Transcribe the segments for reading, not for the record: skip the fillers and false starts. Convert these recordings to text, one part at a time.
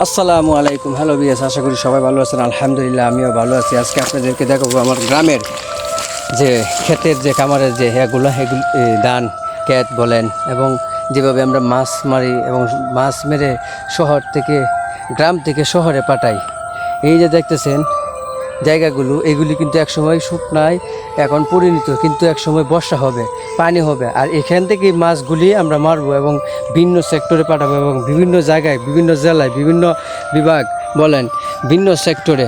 আসসালামু আলাইকুম। হ্যালো বিয়াস, আশা করি সবাই ভালো আছেন। আলহামদুলিল্লাহ আমিও ভালো আছি। আজকে আপনাদেরকে দেখাবো আমার গ্রামের যে ক্ষেতের যে কামারের যে এগুলো ধান ক্ষেত বলেন, এবং যেভাবে আমরা মাছ মারি এবং মাছ মেরে শহর থেকে গ্রাম থেকে শহরে পাঠাই। এই যে দেখতেছেন জায়গাগুলো, এগুলি কিন্তু একসময় শুকনায় এখন পরিণত, কিন্তু একসময় বর্ষা হবে, পানি হবে, আর এখান থেকে মাছগুলি আমরা মারবো এবং ভিন্ন সেক্টরে পাঠাবো এবং বিভিন্ন জায়গায়, বিভিন্ন জেলায়, বিভিন্ন বিভাগ বলেন, ভিন্ন সেক্টরে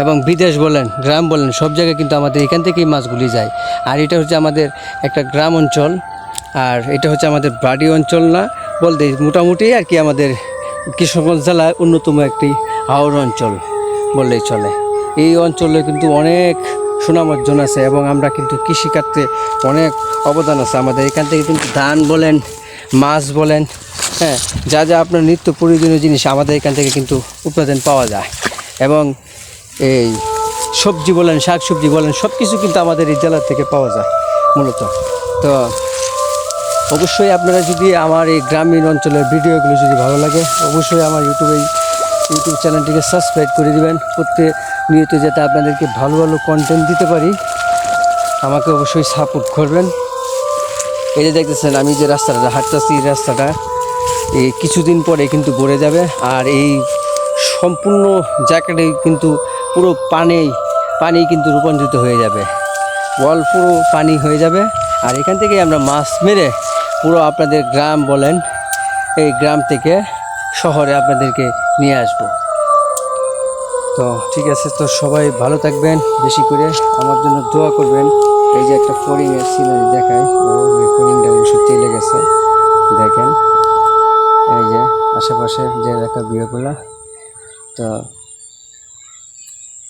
এবং বিদেশ বলেন, গ্রাম বলেন, সব জায়গায় কিন্তু আমাদের এখান থেকেই মাছগুলি যায়। আর এটা হচ্ছে আমাদের একটা গ্রাম অঞ্চল, আর এটা হচ্ছে আমাদের বাড়ি অঞ্চল না বলতে, মোটামুটি আর কি আমাদের কিশোরগঞ্জ জেলায় অন্যতম একটি হাওর অঞ্চল বললেই চলে। এই অঞ্চলে কিন্তু অনেক সুনাম অর্জন আছে এবং আমরা কিন্তু কৃষিক্ষেত্রে অনেক অবদান আছে আমাদের। এখান থেকে কিন্তু ধান বলেন, মাছ বলেন, হ্যাঁ, যা যা আপনার নিত্য প্রয়োজনীয় জিনিস আমাদের এখান থেকে কিন্তু উৎপাদন পাওয়া যায়। এবং এই সবজি বলেন, শাক সবজি বলেন, সব কিছু কিন্তু আমাদের এই জেলা থেকে পাওয়া যায় মূলত। তো অবশ্যই আপনারা যদি আমার এই গ্রামীণ অঞ্চলের ভিডিওগুলো যদি ভালো লাগে, অবশ্যই আমার ইউটিউব চ্যানেলটিকে সাবস্ক্রাইব করে দিবেন, প্রতিনিয়ত যাতে আপনাদেরকে ভালো ভালো কন্টেন্ট দিতে পারি। আমাকে অবশ্যই সাপোর্ট করবেন। এই যে দেখতেছেন আমি যে রাস্তাটা হাঁটতেছি, এই রাস্তাটা এই কিছুদিন পরে কিন্তু ভরে যাবে, আর এই সম্পূর্ণ জায়গাটাই কিন্তু পুরো পানি কিন্তু রূপান্তরিত হয়ে যাবে, ওয়াল পুরো পানি হয়ে যাবে। আর এখান থেকে আমরা মাছ মেরে পুরো আপনাদের গ্রাম বলেন, এই গ্রাম থেকে শহরে আপনাদেরকে নিয়ে আসব। তো ঠিক আছে, তো সবাই ভালো থাকবেন, বেশি করে আমার জন্য দোয়া করবেন। এই যে একটা ফড়িংয়ের সিনারি দেখায়, ফড়িংটা অবশ্য চলে গেছে, দেখেন এই যে আশেপাশে যে এলাকা বিয়েগুলা। তো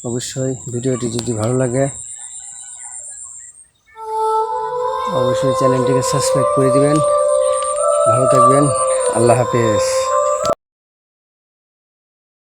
অবশ্যই ভিডিওটি যদি ভালো লাগে অবশ্যই চ্যানেলটিকে সাবস্ক্রাইব করে দিবেন। ভালো থাকবেন, আল্লাহ হাফেজ।